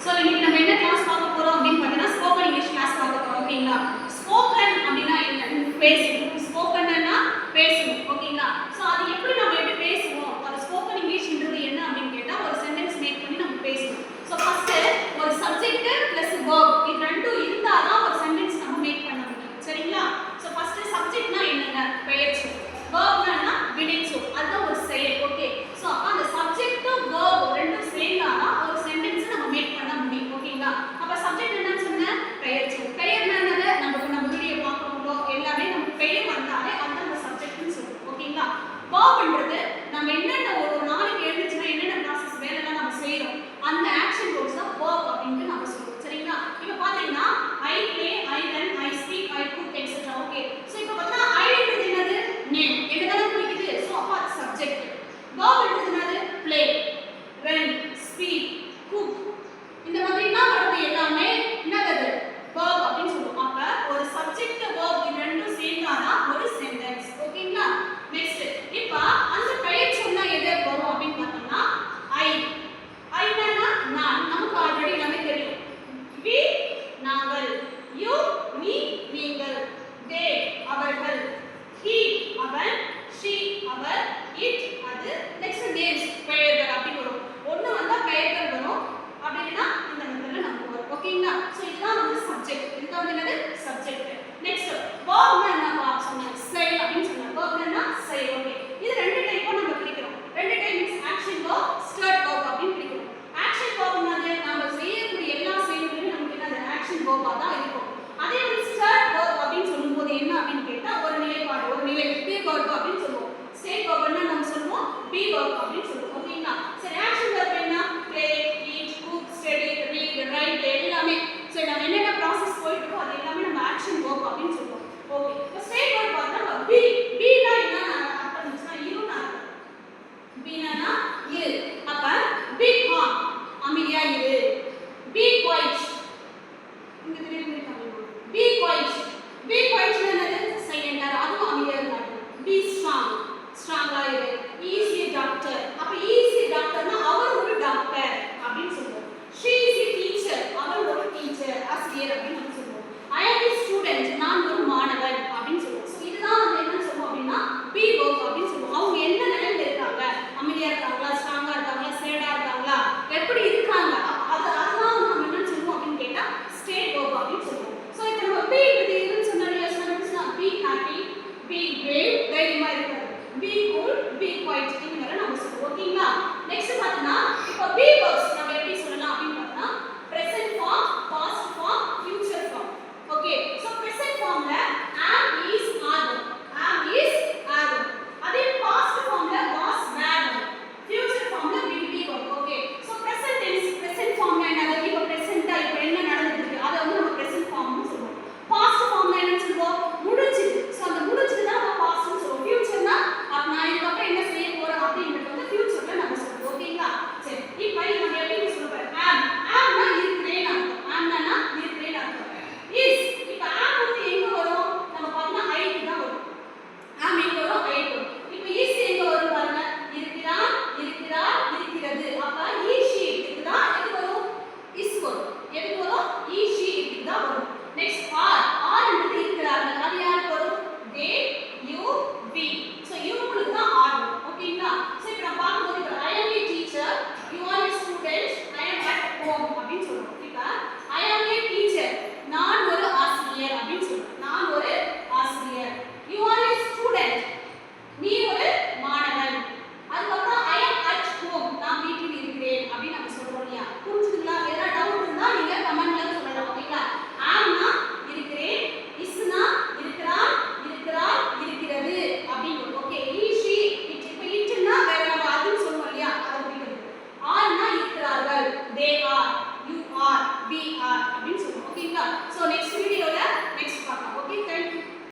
So இன்னைக்கு நம்ம என்ன கிளாஸ் பார்க்க போறோம் அப்படின்னு பார்த்தீங்கன்னா ஸ்போக்கன் இங்கிலீஷ் கிளாஸ் பார்க்க போறோம். ஓகேங்களா? ஸ்போக்கன் அப்படின்னா என்ன? பேசணும். ஸ்போக்கன்னா பேசணும். ஓகேங்களா? ஸோ அது எப்படி பேசுவோம்? அது ஸ்போக்கன் இங்கிலீஷ்ன்றது என்ன அப்படின்னு கேட்டா ஒரு சென்டென்ஸ் மேக் பண்ணி நம்ம பேசணும். ஸோ ஃபர்ஸ்ட் ஒரு சப்ஜெக்ட் பிளஸ் வெர்ப் இது ரெண்டும் இருந்தா தான் ஒரு சென்டென்ஸ் நம்ம மேக் பண்ண முடியும். சரிங்களா? ஸோ ஃபர்ஸ்ட் சப்ஜெக்ட்னா என்னங்க? பெயர்ச்சொல். வெர்ப்னா வினைச்சொல். அதுதான் ஒரு செயல். ஓகே. ஸோ அப்ப அந்த சப்ஜெக்ட் வெர்ப் ரெண்டும் சேர்ந்தாதான் ஒரு சென்டென்ஸ் நம்ம மேக் பண்ண முடியும். ஓகேங்களா? அப்ப சப்ஜெக்ட் என்னன்னு சொன்னேன்? பெயர்ச்சொல். பெயர்னா என்னது? நம்ம வீடியோ பார்க்கறோம் எல்லாமே நம்ம பெயர் வந்தாலே அதுதான் அந்த சப்ஜெக்ட்னு சொல்றோம். ஓகேங்களா? வெர்ப்ன்றது நம்ம என்னென்ன ஒரு நாளைக்கு எழுந்துச்சுன்னா என்னென்ன ப்ராசஸ் வேலைலாம் நம்ம செய்யறோம் அந்த ஆக்ஷன் வேர்ட்ஸ் தான் வெர்ப் அப்படினு நம்ம சொல்றோம். சரிங்களா? இப்போ பாத்தீங்கன்னா I play, I run, I speak, I cook etc. Okay. So இப்போ பாத்தீங்கன்னா ஐன்றது என்னது? நேம். என்னதான குறிக்குது? சோ அப்ப அது சப்ஜெக்ட். வெர்ப்ன்றது என்னது? play, run, speak, cook. இந்த மாதிரினா வரது எல்லாமே என்னது? verb அப்படினு சொல்றோம். அப்ப ஒரு சப்ஜெக்ட் verb இது ரெண்டும் சேர்ந்தாதான் ஒரு சென்டென்ஸ். ஓகேங்களா? நெக்ஸ்ட் இப்போ அந்த பெயர் சொன்னா எது வரும் அப்படினு பார்த்தீங்கன்னா I னா நான். நமக்கு ஆல்ரெடி எல்லாமே தெரியும். we நாங்கள், you நீ நீங்கள், they அவர்கள், he அவன், she அவர், it அது. நெக்ஸ்ட் நேம்ஸ் பெயர்கள் அப்படி வரும். ஒண்ணு வந்தா பெயர்கள் வரும். அப்படினா இந்த மெத்தட்ல நமக்கு வரும். ஓகேங்களா? சோ இதுதான் வந்து சப்ஜெக்ட். இதுதான் வந்து என்னது? சப்ஜெக்ட். நெக்ஸ்ட் வெர்ப்னா என்னப்பா சொன்னேன்? செயல் அப்படினு சொன்னேன். வெர்ப்னா செயல். ஓகே. இது ரெண்டு டைப்பா நம்ம பிரிக்கிறோம். ரெண்டு type means action verb, start verb அப்படினு பிரிக்கிறோம். ஆக்ஷன் வெர்ப்னாலே நாம செய்யக்கூடிய எல்லா செயல்களும் நமக்கு என்னது? ஆக்ஷன் வெர்பா தான் இருக்கும். அதே மாதிரி ஸ்டார்ட் வெர்ப் அப்படினு சொல்லும்போது என்ன அப்படினு கேட்டா ஒரு நிலைப்பாடு, ஒரு நிலை பி வெர்ப் அப்படினு சொல்லுவோம். ஸ்டேட் வெர்ப்னா நம்ம சொல்லுவோம் பி வெர்ப் அப்படினு சொல்லுவோம். ஓகேங்களா? சரி ஆக்ஷன் வெர்ப் என்ன? play, eat, cook, study, read, write எல்லாமே. சோ நம்ம என்னென்ன process போயிட்டு இருக்கோ அது எல்லாமே நம்ம ஆக்ஷன் வெர்ப் அப்படினு சொல்லுவோம். ஓகே. ஃபர்ஸ்ட்